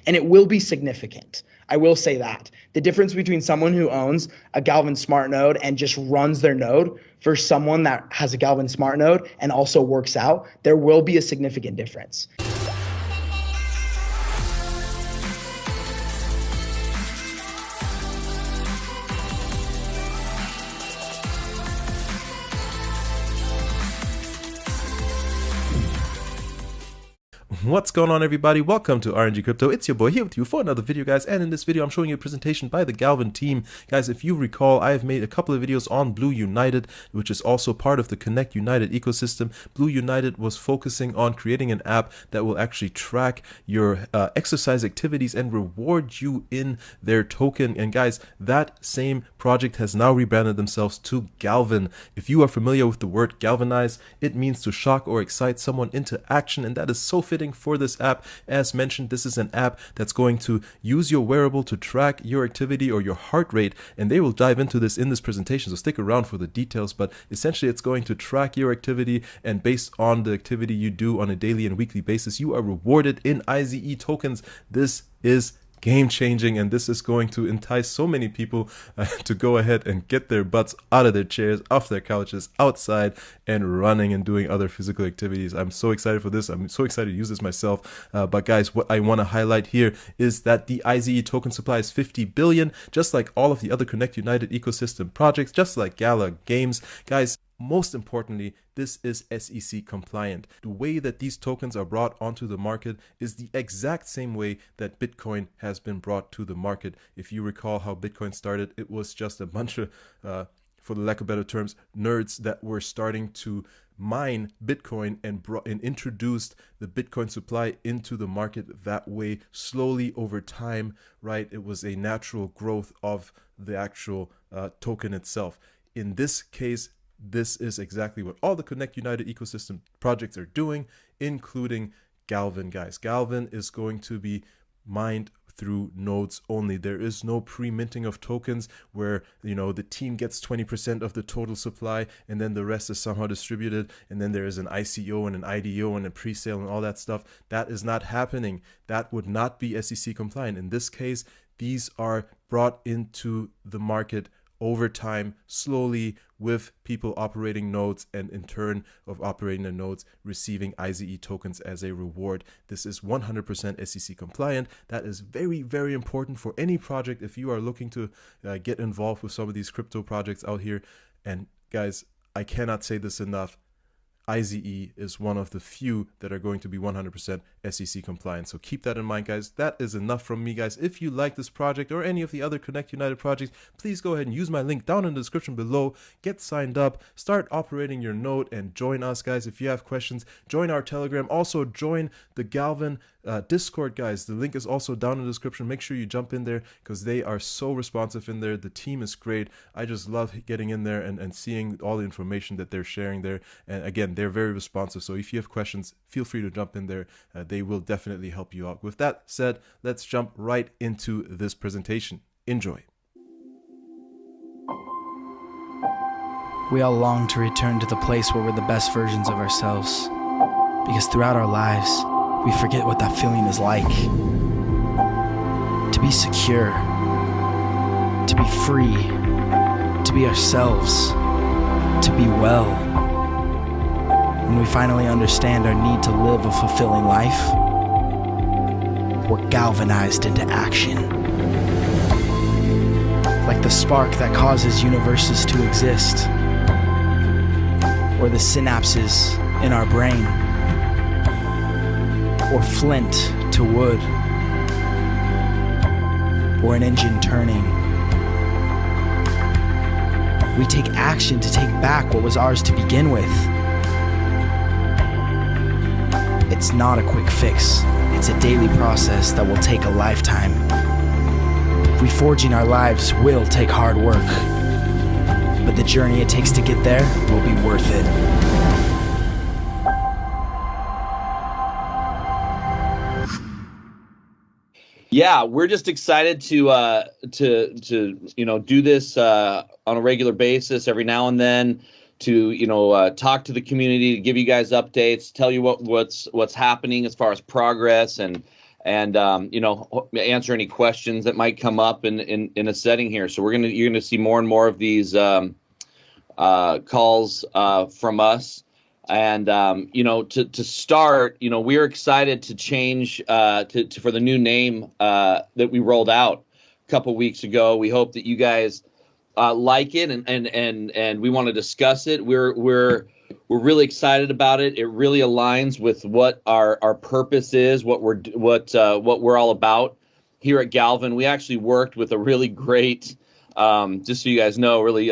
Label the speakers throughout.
Speaker 1: And it will be significant. I will say that. The difference between someone who owns a Galvan Smart Node and just runs their node for someone that has a Galvan Smart Node and also works out, there will be a significant difference.
Speaker 2: What's going on, everybody? Welcome to RNG Crypto. It's your boy here with you for another video, guys. And in this video, I'm showing you a presentation by the Galvan team. Guys, if you recall, I have made a couple of videos on Blue United, which is also part of the Connect United ecosystem. Blue United was focusing on creating an app that will actually track your exercise activities and reward you in their token. And guys, that same project has now rebranded themselves to Galvan. If you are familiar with the word galvanize, it means to shock or excite someone into action, and that is so fitting for this app. As mentioned, this is an app that's going to use your wearable to track your activity or your heart rate, and they will dive into this in this presentation, so stick around for the details. But essentially, it's going to track your activity, and based on the activity you do on a daily and weekly basis, you are rewarded in IZE tokens. This is game changing, and this is going to entice so many people to go ahead and get their butts out of their chairs, off their couches, outside, and running and doing other physical activities. I'm so excited for this. I'm so excited to use this myself. But guys, what I want to highlight here is that the IZE token supply is 50 billion, just like all of the other Connect United ecosystem projects, just like Gala Games. Guys, most importantly, this is SEC compliant. The way that these tokens are brought onto the market is the exact same way that Bitcoin has been brought to the market. If you recall how Bitcoin started, it was just a bunch of, for the lack of better terms, nerds that were starting to mine Bitcoin and introduced the Bitcoin supply into the market that way, slowly over time, right? It was a natural growth of the actual token itself. In this case, this is exactly what all the Connect United ecosystem projects are doing, including Galvan, guys. Galvan is going to be mined through nodes only. There is no pre-minting of tokens where, you know, the team gets 20% of the total supply and then the rest is somehow distributed, and then there is an ICO and an IDO and a pre-sale and all that stuff. That is not happening. That would not be SEC compliant. In this case, these are brought into the market over time, slowly, with people operating nodes, and in turn of operating the nodes, receiving IZE tokens as a reward. This is 100% SEC compliant. That is very, very important for any project if you are looking to get involved with some of these crypto projects out here. And guys, I cannot say this enough. IZE is one of the few that are going to be 100% SEC compliant. So keep that in mind, guys. That is enough from me, guys. If you like this project or any of the other Connect United projects, please go ahead and use my link down in the description below. Get signed up, start operating your node, and join us, guys. If you have questions, join our Telegram. Also, join the Galvan Discord, guys. The link is also down in the description. Make sure you jump in there because they are so responsive in there. The team is great. I just love getting in there and seeing all the information that they're sharing there. And again, they're very responsive. So if you have questions, feel free to jump in there. They will definitely help you out. With that said, let's jump right into this presentation. Enjoy.
Speaker 3: We all long to return to the place where we're the best versions of ourselves. Because throughout our lives, we forget what that feeling is like. To be secure, to be free, to be ourselves, to be well. When we finally understand our need to live a fulfilling life, we're galvanized into action. Like the spark that causes universes to exist, or the synapses in our brain, or flint to wood, or an engine turning. We take action to take back what was ours to begin with. It's not a quick fix. It's a daily process that will take a lifetime. Reforging our lives will take hard work, but the journey it takes to get there will be worth it.
Speaker 4: Yeah, we're just excited to do this on a regular basis every now and then, to talk to the community, to give you guys updates, tell you what's happening as far as progress, and and answer any questions that might come up in a setting here. So you're gonna see more and more of these calls from us. And to start, we're excited to change for the new name that we rolled out a couple weeks ago. We hope that you guys like it, and we want to discuss it. We're really excited about it. It really aligns with what our purpose is, what we're all about here at Galvan. We actually worked with a really great, just so you guys know, really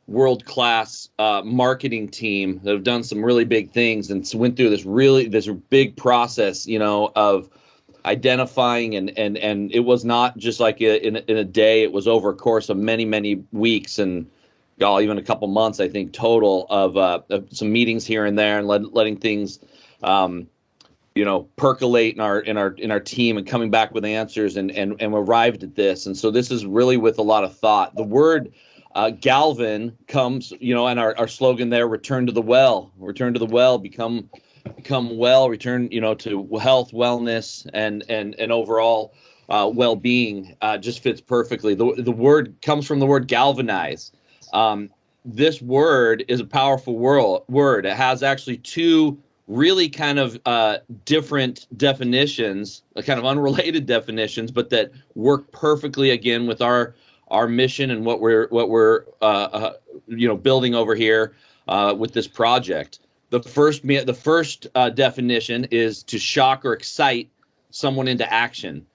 Speaker 4: world-class marketing team that have done some really big things and went through this big process, of identifying and it was not just like in a day. It was over a course of many weeks and even a couple months, I think, total of some meetings here and there, and letting things percolate in our team and coming back with answers and arrived at this. And so this is really with a lot of thought. The word Galvan comes, and our slogan there, return to the well, become well, return, to health, wellness, and overall well-being. Just fits perfectly. The word comes from the word galvanize. This word is a powerful word. It has actually two really kind of different definitions, kind of unrelated definitions, but that work perfectly again with our mission and what we're building over here with this project. The first definition is to shock or excite someone into action.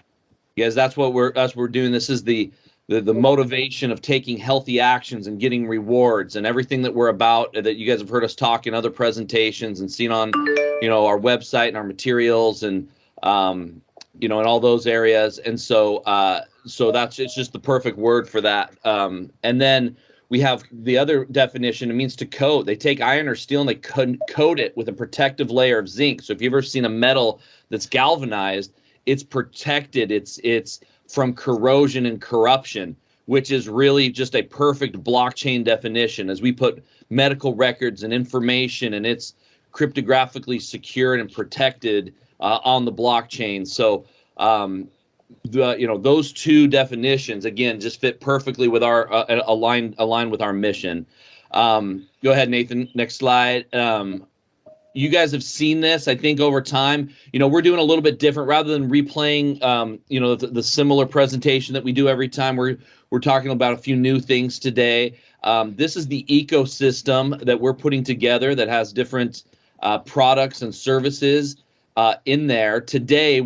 Speaker 4: Because that's what we're doing. This is the motivation of taking healthy actions and getting rewards and everything that we're about, that you guys have heard us talk in other presentations and seen on our website and our materials and in all those areas. And so it's just the perfect word for that. And then we have the other definition. It means to coat. They take iron or steel and they coat it with a protective layer of zinc. So if you've ever seen a metal that's galvanized, it's protected. It's from corrosion and corruption, which is really just a perfect blockchain definition. As we put medical records and information, and it's cryptographically secured and protected on the blockchain. So those two definitions again just fit perfectly with our align with our mission. Go ahead, Nathan. Next slide. You guys have seen this, I think, over time. We're doing a little bit different. Rather than replaying the similar presentation that we do every time, we're talking about a few new things today. This is the ecosystem that we're putting together that has different products and services in there. Today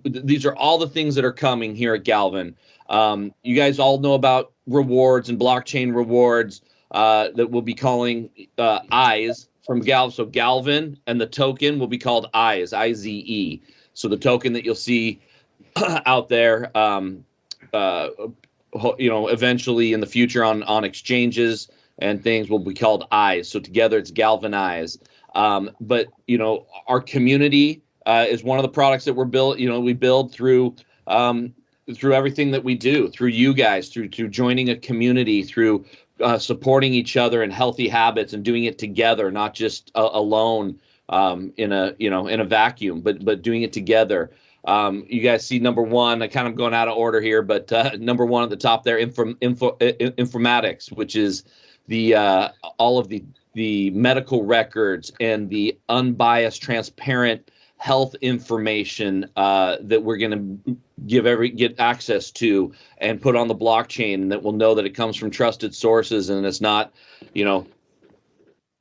Speaker 4: these are all the things that are coming here at Galvan. You guys all know about rewards and blockchain rewards that we'll be calling eyes from Galvan. So Galvan, and the token will be called eyes, IZE. So the token that you'll see out there, eventually in the future on exchanges and things will be called eyes. So together it's galvanize. But our community is one of the products that we're built. We build through everything that we do, through you guys, through joining a community, through supporting each other in healthy habits and doing it together, not just alone in a vacuum, but doing it together. You guys see number one. I kind of going out of order here, but number one at the top there, informatics, which is all of the medical records and the unbiased, transparent health information that we're going to get access to and put on the blockchain, and that we'll know that it comes from trusted sources and it's not,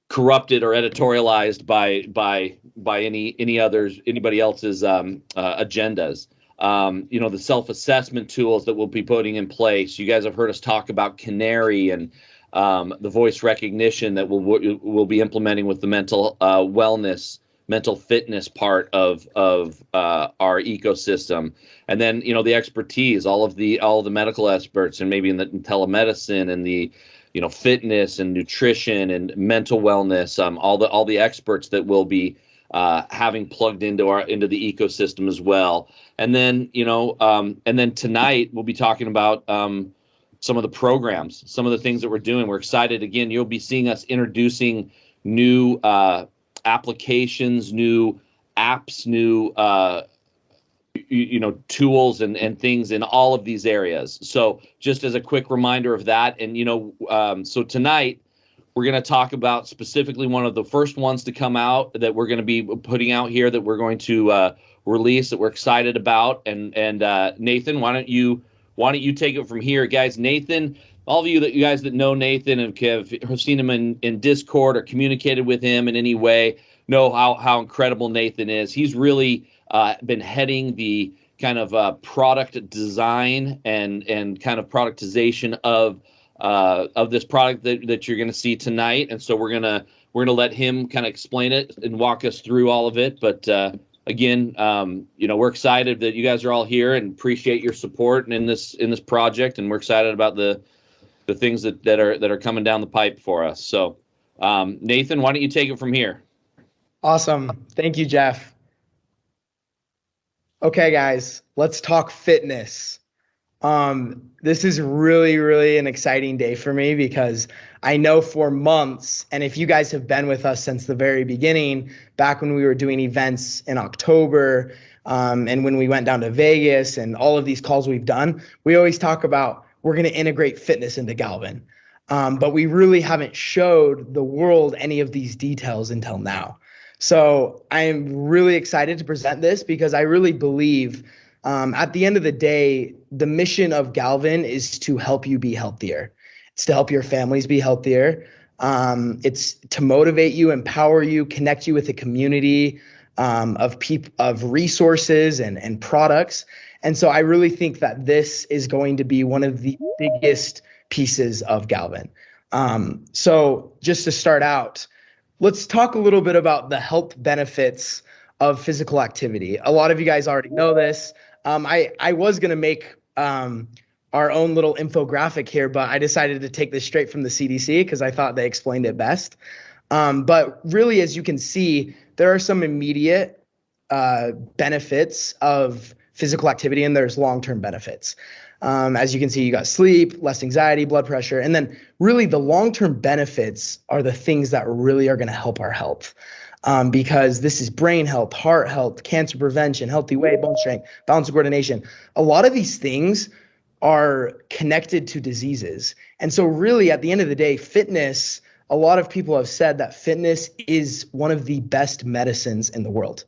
Speaker 4: corrupted or editorialized by anybody else's agendas. The self-assessment tools that we'll be putting in place. You guys have heard us talk about Canary and the voice recognition that we'll be implementing with the mental wellness, mental fitness part of our ecosystem. And then the expertise, all the medical experts, and maybe in telemedicine and the fitness and nutrition and mental wellness, all the experts that will be having plugged into the ecosystem as well. And then tonight we'll be talking about some of the programs, some of the things that we're doing. We're excited. Again, you'll be seeing us introducing new applications, new apps, new tools and things in all of these areas. So just as a quick reminder of that, and so tonight we're going to talk about specifically one of the first ones to come out that we're going to be putting out here, that we're going to release, that we're excited about. And Nathan, why don't you take it from here, guys? Nathan, all of you guys that know Nathan and have seen him in Discord or communicated with him in any way know how incredible Nathan is. He's really been heading the kind of product design and kind of productization of this product that you're going to see tonight. And so we're gonna let him kind of explain it and walk us through all of it. But again, we're excited that you guys are all here and appreciate your support in this project. And we're excited about the things that are coming down the pipe for us. So Nathan, why don't you take it from here?
Speaker 1: Awesome. Thank you, Jeff. Okay, guys, let's talk fitness. This is really, really an exciting day for me because I know for months, and if you guys have been with us since the very beginning, back when we were doing events in October, and when we went down to Vegas and all of these calls we've done, we always talk about we're going to integrate fitness into Galvan. But we really haven't showed the world any of these details until now. So I am really excited to present this because I really believe at the end of the day, the mission of Galvan is to help you be healthier. It's to help your families be healthier. It's to motivate you, empower you, connect you with a community of resources and products. And so I really think that this is going to be one of the biggest pieces of Galvan. So just to start out, let's talk a little bit about the health benefits of physical activity. A lot of you guys already know this. I was going to make our own little infographic here, but I decided to take this straight from the CDC because I thought they explained it best. But really, as you can see, there are some immediate benefits of physical activity, and there's long-term benefits. As you can see, you got sleep, less anxiety, blood pressure, and then really the long-term benefits are the things that really are going to help our health. Because this is brain health, heart health, cancer prevention, healthy weight, bone strength, balance and coordination. A lot of these things are connected to diseases. And so really at the end of the day, fitness, a lot of people have said that fitness is one of the best medicines in the world.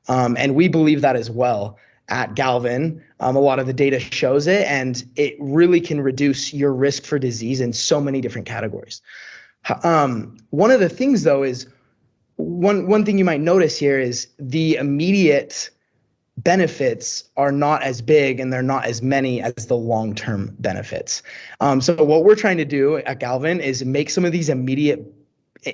Speaker 1: And we believe that as well at Galvan. A lot of the data shows it, and it really can reduce your risk for disease in so many different categories. One of the things though is, one thing you might notice here is the immediate benefits are not as big and they're not as many as the long-term benefits. So what we're trying to do at Galvan is make some of these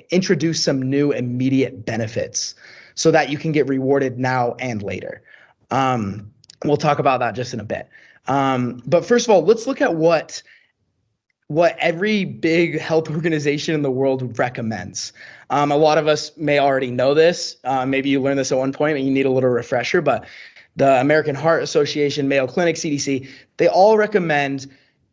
Speaker 1: introduce some new immediate benefits so that you can get rewarded now and later. We'll talk about that just in a bit. But first of all, let's look at what every big health organization in the world recommends. A lot of us may already know this. Maybe you learned this at one point and you need a little refresher, but the American Heart Association, Mayo Clinic, CDC, they all recommend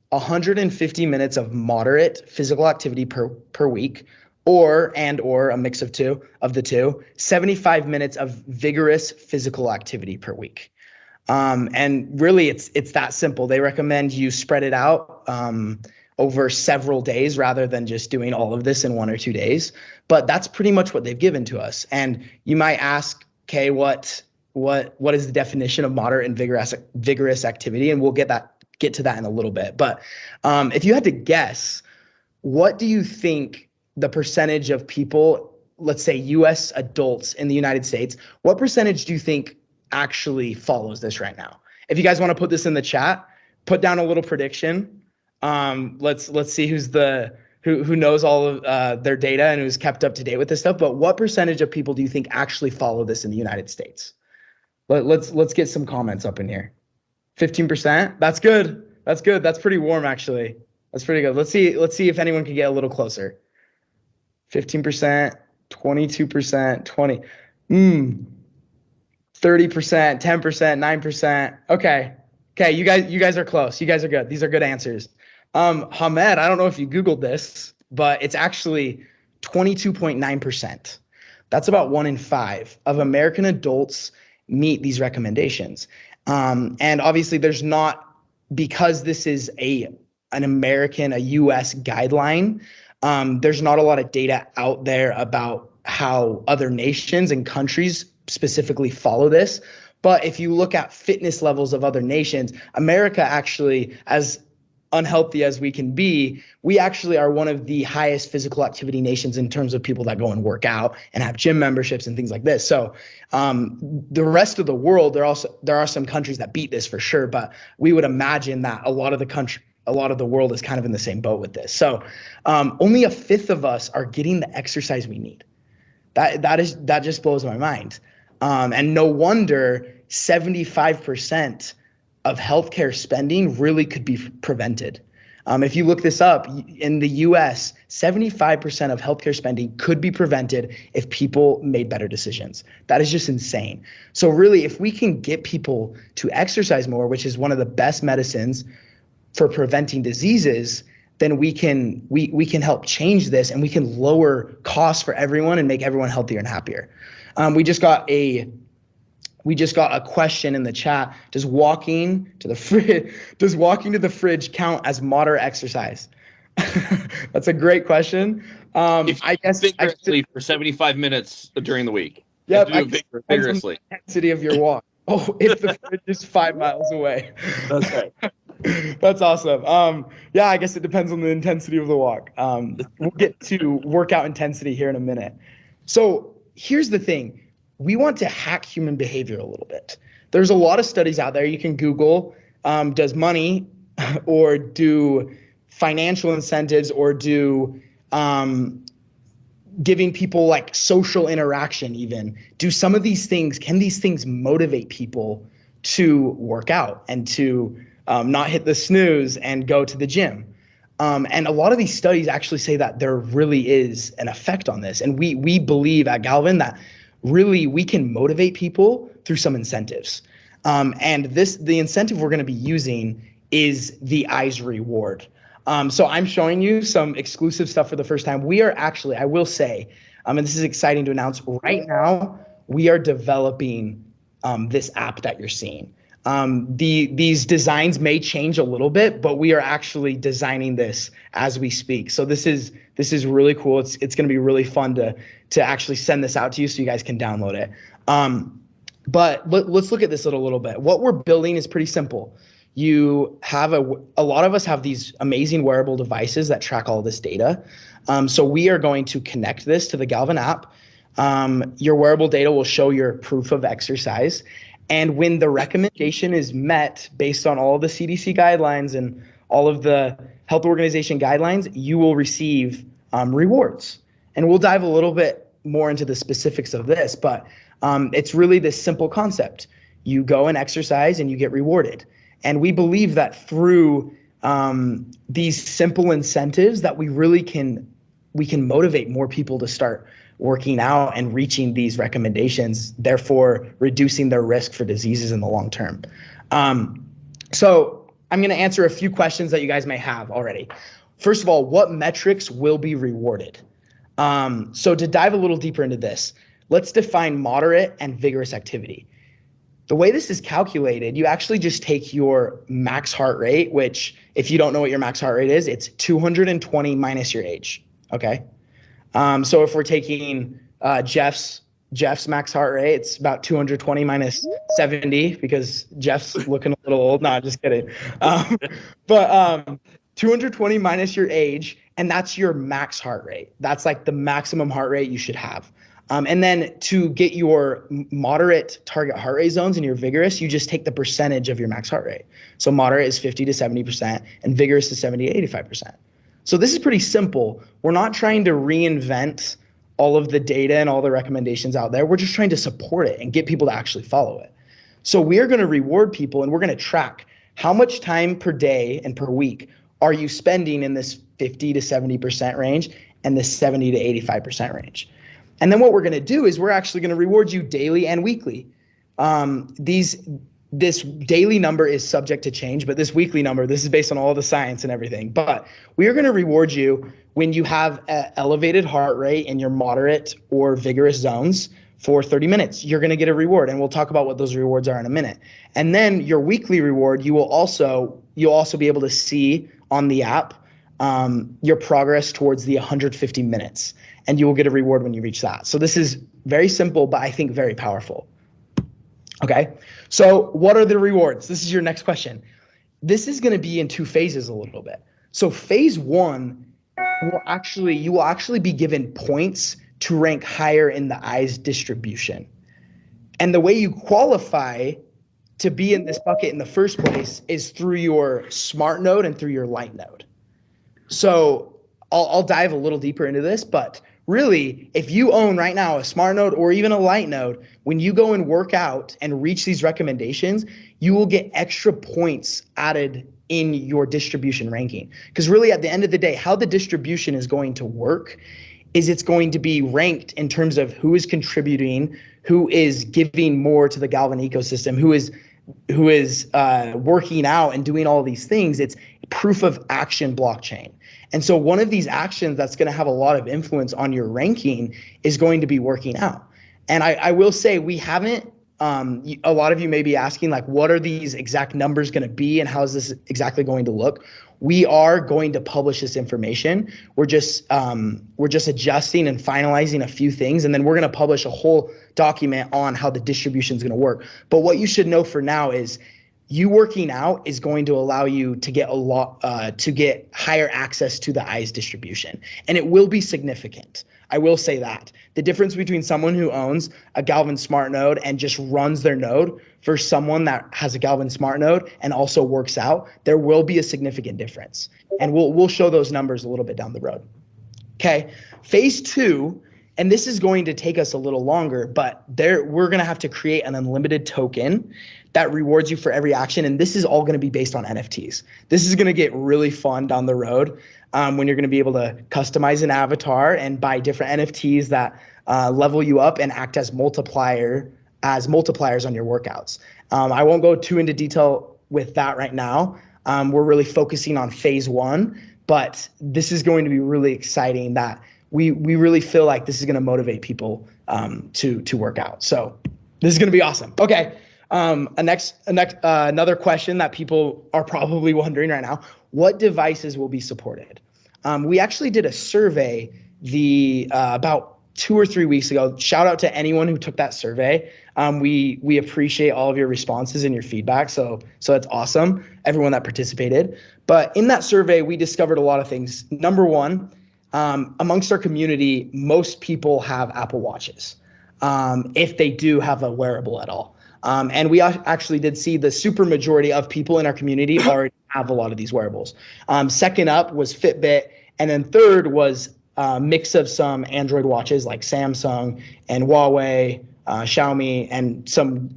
Speaker 1: 150 minutes of moderate physical activity per week, or a mix of the two, 75 minutes of vigorous physical activity per week. And really it's that simple. They recommend you spread it out over several days rather than just doing all of this in 1 or 2 days. But that's pretty much what they've given to us. And you might ask, okay, what is the definition of moderate and vigorous activity? And we'll get to that in a little bit. But if you had to guess, what do you think the percentage of people, let's say US adults in the United States, what percentage do you think actually follows this right now? If you guys want to put this in the chat, put down a little prediction. Let's see who knows all of their data and who's kept up to date with this stuff. But what percentage of people do you think actually follow this in the United States? Let's get some comments up in here. 15%. That's good. That's good. That's pretty warm, actually. That's pretty good. Let's see if anyone can get a little closer. 15%, 22%, 20. 30%, 10%, 9%. Okay. You guys are close. You guys are good. These are good answers. Hamed, I don't know if you Googled this, but it's actually 22.9%. That's about 1 in 5 of American adults meet these recommendations. And obviously there's not, because this is an American, a US guideline, there's not a lot of data out there about how other nations and countries specifically follow this. But if you look at fitness levels of other nations, America actually, as unhealthy as we can be, we actually are one of the highest physical activity nations in terms of people that go and work out and have gym memberships and things like this. So the rest of the world, there are some countries that beat this for sure, but we would imagine that a lot of the world is kind of in the same boat with this. So only a fifth of us are getting the exercise we need. That just blows my mind. And no wonder 75% of healthcare spending really could be prevented. If you look this up, in the US, 75% of healthcare spending could be prevented if people made better decisions. That is just insane. So really, if we can get people to exercise more, which is one of the best medicines for preventing diseases, then we can help change this, and we can lower costs for everyone and make everyone healthier and happier. We just got a question in the chat. Does walking to the fridge count as moderate exercise? That's a great question.
Speaker 4: I guess vigorously for 75 minutes during the week.
Speaker 1: Yeah,
Speaker 4: vigorously.
Speaker 1: The intensity of your walk. Oh, if the fridge is 5 miles away.
Speaker 4: That's right.
Speaker 1: That's awesome. Yeah, I guess it depends on the intensity of the walk. We'll get to workout intensity here in a minute. So here's the thing. We want to hack human behavior a little bit. There's a lot of studies out there. You can Google, does money or do financial incentives or do giving people like social interaction even, do some of these things, can these things motivate people to work out and to not hit the snooze and go to the gym? And a lot of these studies actually say that there really is an effect on this. And we believe at Galvan that really we can motivate people through some incentives. And the incentive we're going to be using is the eyes reward. So I'm showing you some exclusive stuff for the first time. We are actually, I will say, and this is exciting to announce, right now we are developing this app that you're seeing. These designs may change a little bit, but we are actually designing this as we speak. So this is really cool. It's going to be really fun to actually send this out to you so you guys can download it. But let's look at this a little bit. What we're building is pretty simple. You have a lot of us have these amazing wearable devices that track all this data. So we are going to connect this to the Galvan app. Your wearable data will show your proof of exercise. And when the recommendation is met based on all of the CDC guidelines and all of the health organization guidelines, you will receive rewards. And we'll dive a little bit more into the specifics of this, but it's really this simple concept. You go and exercise and you get rewarded. And we believe that through these simple incentives that we can motivate more people to start working out and reaching these recommendations, therefore reducing their risk for diseases in the long term. So I'm going to answer a few questions that you guys may have already. First of all, what metrics will be rewarded? So to dive a little deeper into this, let's define moderate and vigorous activity. The way this is calculated, you actually just take your max heart rate, which if you don't know what your max heart rate is, it's 220 minus your age, okay? So if we're taking Jeff's max heart rate, it's about 220 minus 70 because Jeff's looking a little old. No, just kidding. But 220 minus your age, and that's your max heart rate. That's like the maximum heart rate you should have. And then to get your moderate target heart rate zones and your vigorous, you just take the percentage of your max heart rate. So moderate is 50 to 70% and vigorous is 70 to 85%. So this is pretty simple. We're not trying to reinvent all of the data and all the recommendations out there. We're just trying to support it and get people to actually follow it. So we are going to reward people and we're going to track how much time per day and per week are you spending in this 50 to 70% range and this 70 to 85% range. And then what we're going to do is we're actually going to reward you daily and weekly. This daily number is subject to change, but this weekly number, this is based on all the science and everything. But we are going to reward you when you have an elevated heart rate in your moderate or vigorous zones for 30 minutes. You're going to get a reward, and we'll talk about what those rewards are in a minute. And then your weekly reward, you'll also be able to see on the app your progress towards the 150 minutes, and you will get a reward when you reach that. So this is very simple, but I think very powerful. Okay, so what are the rewards? This is your next question. This is going to be in 2 phases a little bit. So phase 1 you will actually be given points to rank higher in the eyes distribution. And the way you qualify to be in this bucket in the first place is through your smart node and through your light node. So I'll dive a little deeper into this, but really, if you own right now a smart node or even a light node, when you go and work out and reach these recommendations, you will get extra points added in your distribution ranking. Because really, at the end of the day, how the distribution is going to work is it's going to be ranked in terms of who is contributing, who is giving more to the Galvan ecosystem, who is working out and doing all these things. It's proof of action blockchain. And so one of these actions that's going to have a lot of influence on your ranking is going to be working out. And I will say we haven't, a lot of you may be asking, like, what are these exact numbers going to be and how is this exactly going to look? We are going to publish this information. We're just adjusting and finalizing a few things, and then we're going to publish a whole document on how the distribution is going to work. But what you should know for now is you working out is going to allow you to get to get higher access to the eyes distribution, and it will be significant. I will say that. The difference between someone who owns a Galvan Smart Node and just runs their node for someone that has a Galvan Smart Node and also works out, there will be a significant difference. And we'll show those numbers a little bit down the road. Okay, phase 2, and this is going to take us a little longer, but we're going to have to create an unlimited token that rewards you for every action, and this is all going to be based on NFTs. This is going to get really fun down the road when you're going to be able to customize an avatar and buy different NFTs that level you up and act as multipliers on your workouts. I won't go too into detail with that right now. We're really focusing on phase 1, but this is going to be really exciting that we really feel like this is going to motivate people to work out. So this is going to be awesome. Okay. Another question that people are probably wondering right now: what devices will be supported? We actually did a survey about 2 or 3 weeks ago. Shout out to anyone who took that survey. We appreciate all of your responses and your feedback. So that's awesome, everyone that participated. But in that survey, we discovered a lot of things. Number 1, amongst our community, most people have Apple Watches, if they do have a wearable at all. And we actually did see the super majority of people in our community already have a lot of these wearables. Second up was Fitbit. And then third was a mix of some Android watches like Samsung and Huawei, Xiaomi, and some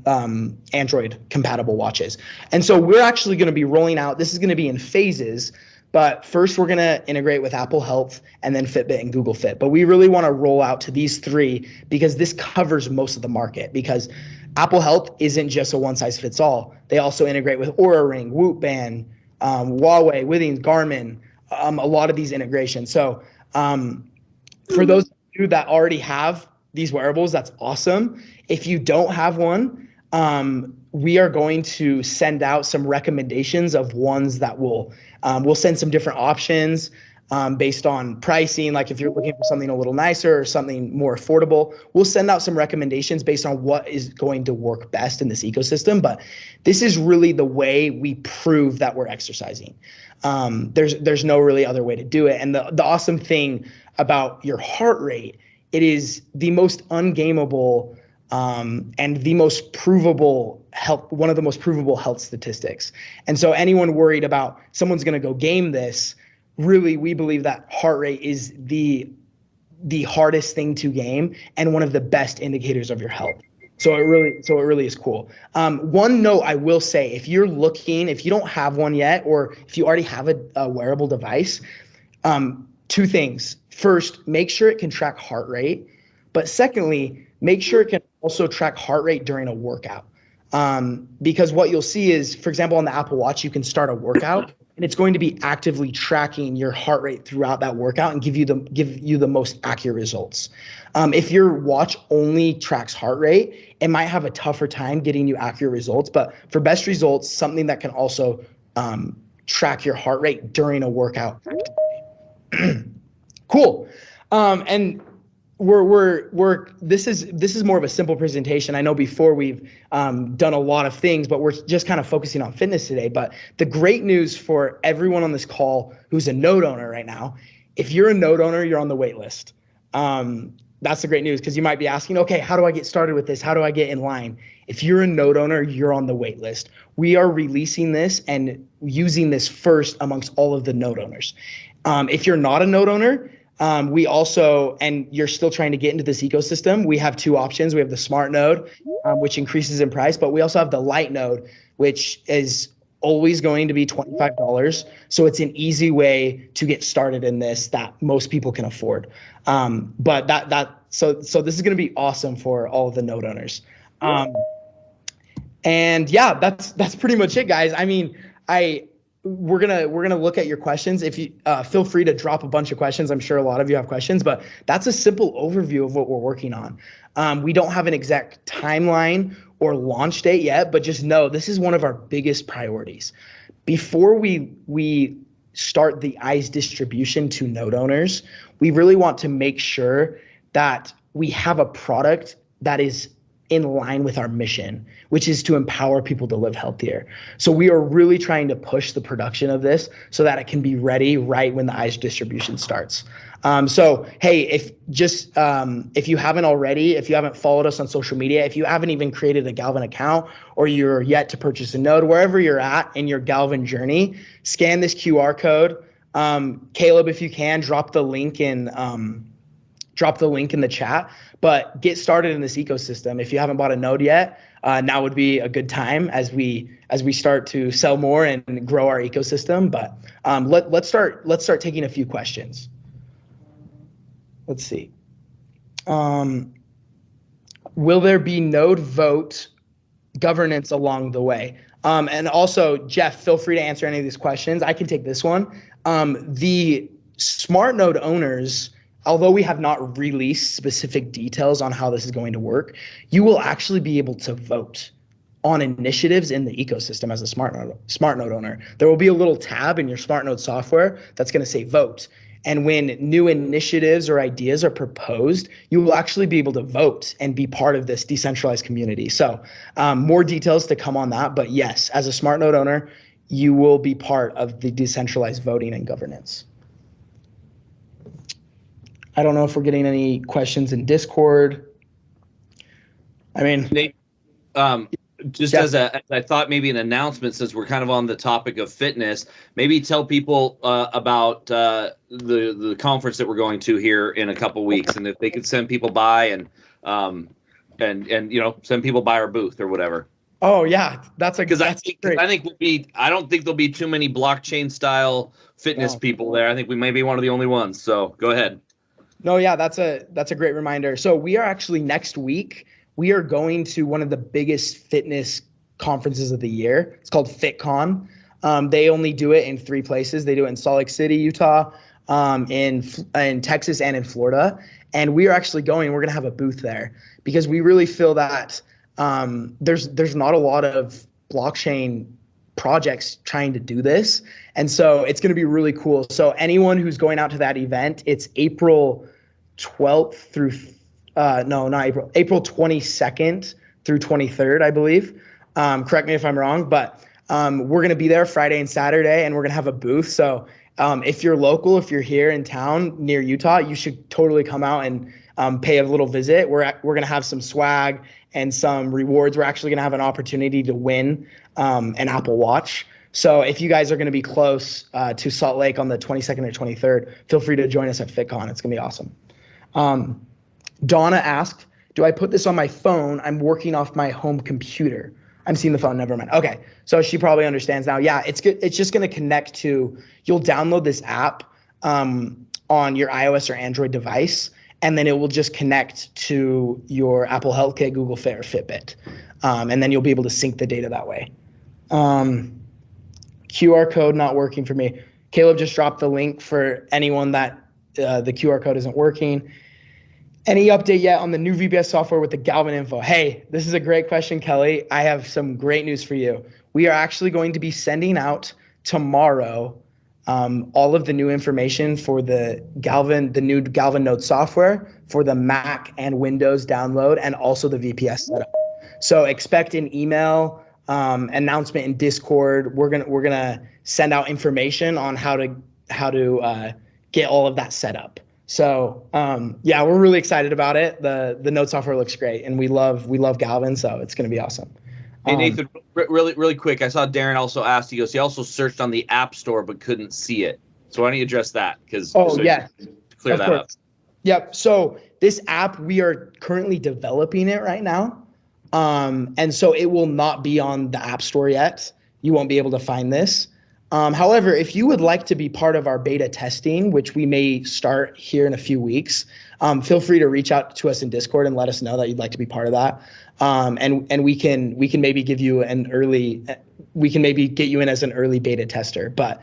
Speaker 1: Android compatible watches. And so we're actually going to be rolling out, this is going to be in phases, but first we're going to integrate with Apple Health and then Fitbit and Google Fit. But we really want to roll out to these 3 because this covers most of the market, because Apple Health isn't just a one-size-fits-all. They also integrate with Oura Ring, Whoop Band, Huawei, Withings, Garmin, a lot of these integrations. So for those of you that already have these wearables, that's awesome. If you don't have one, we are going to send out some recommendations of ones that we'll send some different options based on pricing. Like if you're looking for something a little nicer or something more affordable, we'll send out some recommendations based on what is going to work best in this ecosystem. But this is really the way we prove that we're exercising. There's no really other way to do it. And the awesome thing about your heart rate, it is the most ungameable and the most provable health, one of the most provable health statistics. And so anyone worried about someone's going to go game this, really, we believe that heart rate is the hardest thing to game and one of the best indicators of your health. So it really is cool. One note I will say, if you don't have one yet, or if you already have a wearable device, 2 things. First, make sure it can track heart rate. But secondly, make sure it can also track heart rate during a workout. Because what you'll see is, for example, on the Apple Watch, you can start a workout and it's going to be actively tracking your heart rate throughout that workout and give you the most accurate results. If your watch only tracks heart rate, it might have a tougher time getting you accurate results. But for best results, something that can also track your heart rate during a workout. Cool. And this is more of a simple presentation. I know before we've done a lot of things, but we're just kind of focusing on fitness today. But the great news for everyone on this call who's a node owner right now, if you're a node owner, you're on the wait list. That's the great news, because you might be asking, okay, how do I get started with this? How do I get in line? If you're a node owner, you're on the wait list. We are releasing this and using this first amongst all of the node owners. If you're not a node owner, we also, and you're still trying to get into this ecosystem, we have two options. We have the Smart Node, which increases in price, but we also have the Light Node, which is always going to be $25. So it's an easy way to get started in this that most people can afford. So this is going to be awesome for all of the node owners. And yeah, that's pretty much it, guys. I mean, we're gonna look at your questions. If you feel free to drop a bunch of questions. I'm sure a lot of you have questions, but that's a simple overview of what we're working on. We don't have an exact timeline or launch date yet, but just know this is one of our biggest priorities. Before we start the eyes distribution to node owners, we really want to make sure that we have a product that is in line with our mission, which is to empower people to live healthier. So we are really trying to push the production of this so that it can be ready right when the eyes distribution starts. So, hey, if you haven't already, if you haven't followed us on social media, if you haven't even created a Galvan account, or you're yet to purchase a node, wherever you're at in your Galvan journey, scan this QR code. Caleb, if you can, drop the link in the chat. But get started in this ecosystem. If you haven't bought a node yet, now would be a good time as we start to sell more and grow our ecosystem. But let's start taking a few questions. Let's see. Will there be node vote governance along the way? And also, Jeff, feel free to answer any of these questions. I can take this one. The Smart Node owners, although we have not released specific details on how this is going to work, you will actually be able to vote on initiatives in the ecosystem as a Smart Node owner. There will be a little tab in your Smart Node software that's going to say vote. And when new initiatives or ideas are proposed, you will actually be able to vote and be part of this decentralized community. So more details to come on that. But yes, as a Smart Node owner, you will be part of the decentralized voting and governance. I don't know if we're getting any questions in Discord. I mean,
Speaker 4: Nate, just as I thought maybe an announcement, since we're kind of on the topic of fitness, maybe tell people about the conference that we're going to here in a couple weeks, and if they could send people by and send people by our booth or whatever.
Speaker 1: Oh yeah, that's great.
Speaker 4: I don't think there'll be too many blockchain style fitness people there. I think we may be one of the only ones. So go ahead.
Speaker 1: No, yeah, that's a great reminder. So we are actually next week. We are going to one of the biggest fitness conferences of the year. It's called FitCon. They only do it in 3 places. They do it in Salt Lake City, Utah, in Texas, and in Florida. And we are actually going. We're going to have a booth there because we really feel that there's not a lot of blockchain projects trying to do this. And so it's going to be really cool. So anyone who's going out to that event, it's April 12th through April 22nd through 23rd, I believe. Correct me if I'm wrong, but we're going to be there Friday and Saturday, and we're going to have a booth. So if you're local, if you're here in town near Utah, you should totally come out and pay a little visit. We're going to have some swag and some rewards. We're actually going to have an opportunity to win an Apple Watch. So if you guys are going to be close to Salt Lake on the 22nd or 23rd, feel free to join us at FitCon. It's going to be awesome. Donna asked, do I put this on my phone? I'm working off my home computer. I'm seeing the phone, never mind. Okay, so she probably understands now. Yeah, it's good. It's just going to connect to, you'll download this app on your iOS or Android device, and then it will just connect to your Apple Health Kit, Google Fit, or Fitbit. And then you'll be able to sync the data that way. QR code not working for me. Caleb just dropped the link for anyone that the QR code isn't working. Any update yet on the new VBS software with the Galvan info? Hey, this is a great question, Kelly. I have some great news for you. We are actually going to be sending out tomorrow all of the new information for the new Galvan Node software for the Mac and Windows download, and also the VPS setup. So expect an email announcement in Discord. We're gonna send out information on how to get all of that set up. So yeah, we're really excited about it. The Node software looks great, and we love Galvan, so it's gonna be awesome.
Speaker 4: Hey Nathan, really quick, I saw Darren also asked, he goes, he also searched on the App Store but couldn't see it. So why don't you address that? Because
Speaker 1: yeah,
Speaker 4: clear that up.
Speaker 1: Yep. So this app, we are currently developing it right now. And so it will not be on the App Store yet. You won't be able to find this. However, if you would like to be part of our beta testing, which we may start here in a few weeks, feel free to reach out to us in Discord and let us know that you'd like to be part of that. And we can maybe give you we can maybe get you in as an early beta tester. But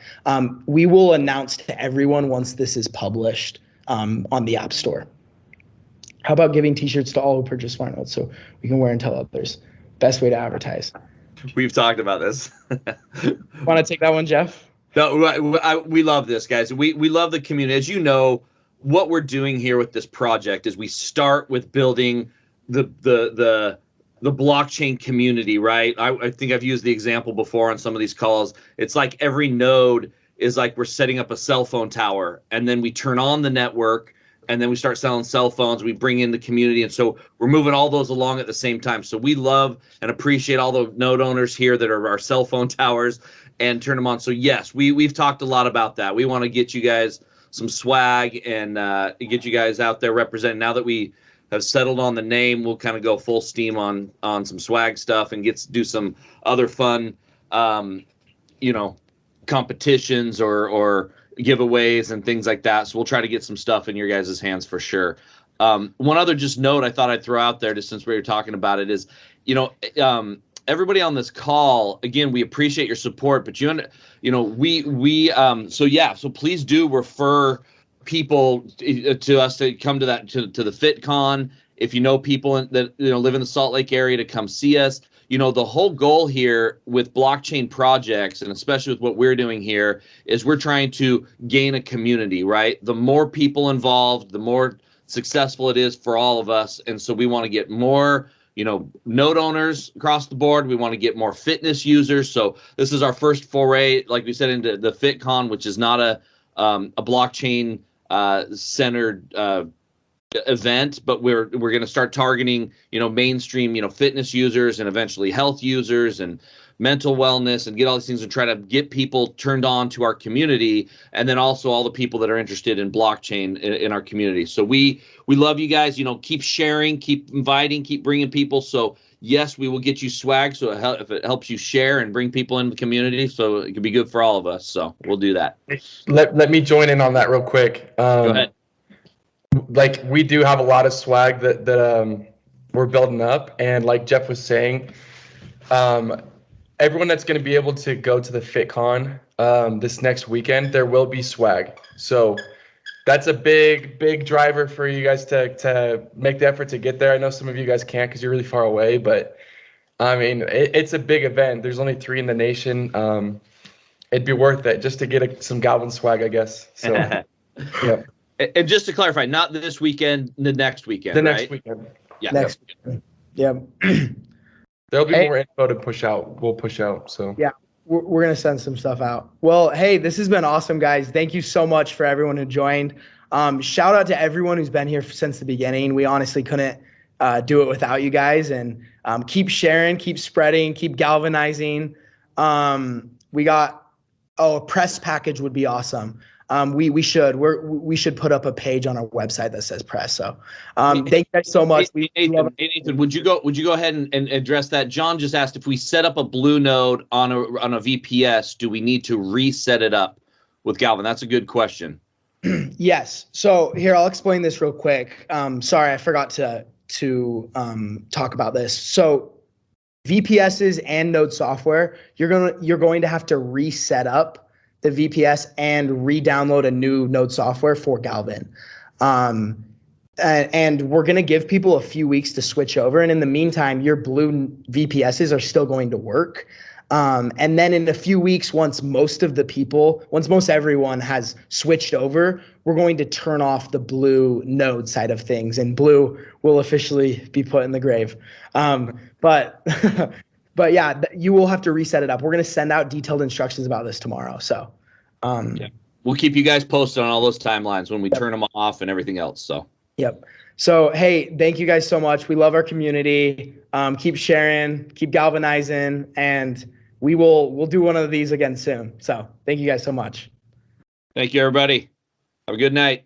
Speaker 1: we will announce to everyone once this is published on the App Store. How about giving t-shirts to all who purchase Smart Nodes so we can wear and tell others? Best way to advertise.
Speaker 4: We've talked about this.
Speaker 1: Want to take that one, Jeff?
Speaker 4: No, we love this, guys. We love the community. As you know, what we're doing here with this project is we start with building the blockchain community, right? I think I've used the example before on some of these calls. It's like every node is like we're setting up a cell phone tower, and then we turn on the network, and then we start selling cell phones. We bring in the community, and so we're moving all those along at the same time. So we love and appreciate all the node owners here that are our cell phone towers and turn them on. So yes, we've talked a lot about that. We want to get you guys some swag and get you guys out there representing. Now that we have settled on the name, we'll kind of go full steam on some swag stuff and do some other fun, competitions or giveaways and things like that. So we'll try to get some stuff in your guys' hands for sure. One other just note I thought I'd throw out there, just since we were talking about it, is, everybody on this call, again, we appreciate your support, but so please do refer people to us to come to the FitCon. If you know people that live in the Salt Lake area, to come see us. The whole goal here with blockchain projects, and especially with what we're doing here, is we're trying to gain a community, right? The more people involved, the more successful it is for all of us. And so we want to get more, node owners across the board. We want to get more fitness users. So this is our first foray, like we said, into the FitCon, which is not a blockchain centered event, but we're going to start targeting mainstream fitness users and eventually health users and mental wellness, and get all these things and try to get people turned on to our community, and then also all the people that are interested in blockchain in our community. So we love you guys. Keep sharing, keep inviting, keep bringing people. So yes, we will get you swag, so if it helps you share and bring people into the community, so it can be good for all of us. So we'll do that.
Speaker 5: Let me join in on that real quick.
Speaker 4: Go ahead.
Speaker 5: Like, we do have a lot of swag that we're building up, and like Jeff was saying, everyone that's going to be able to go to the FitCon this next weekend, there will be swag. So that's a big driver for you guys to make the effort to get there. I know some of you guys can't because you're really far away, but I mean, it's a big event. There's only 3 in the nation. It'd be worth it just to get some Galvan swag, I guess. So yeah.
Speaker 4: And just to clarify, not this weekend, the next weekend.
Speaker 5: The next weekend.
Speaker 4: Yeah.
Speaker 1: Next. Yeah.
Speaker 5: There'll be more info to push out. We'll push out. So
Speaker 1: yeah, we're gonna send some stuff out. Well, hey, this has been awesome, guys. Thank you so much for everyone who joined. Shout out to everyone who's been here since the beginning. We honestly couldn't do it without you guys. And keep sharing, keep spreading, keep galvanizing. We got a press package would be awesome. We should put up a page on our website that says press. So thank you guys so much.
Speaker 4: Nathan, would you go ahead and address that? John just asked, if we set up a blue node on a VPS, do we need to reset it up with Galvan? That's a good question.
Speaker 1: Yes. So here, I'll explain this real quick. Sorry, I forgot to talk about this. So VPSs and Node software, you're going to have to reset up the VPS and re-download a new Node software for Galvan. And we're going to give people a few weeks to switch over. And in the meantime, your blue VPSs are still going to work. And then in a few weeks, once most everyone has switched over, we're going to turn off the blue Node side of things, and blue will officially be put in the grave. But yeah, you will have to reset it up. We're going to send out detailed instructions about this tomorrow. So
Speaker 4: yeah. We'll keep you guys posted on all those timelines when we turn them off and everything else. So.
Speaker 1: Yep. So, hey, thank you guys so much. We love our community. Keep sharing, keep galvanizing, and we'll do one of these again soon. So thank you guys so much.
Speaker 4: Thank you, everybody. Have a good night.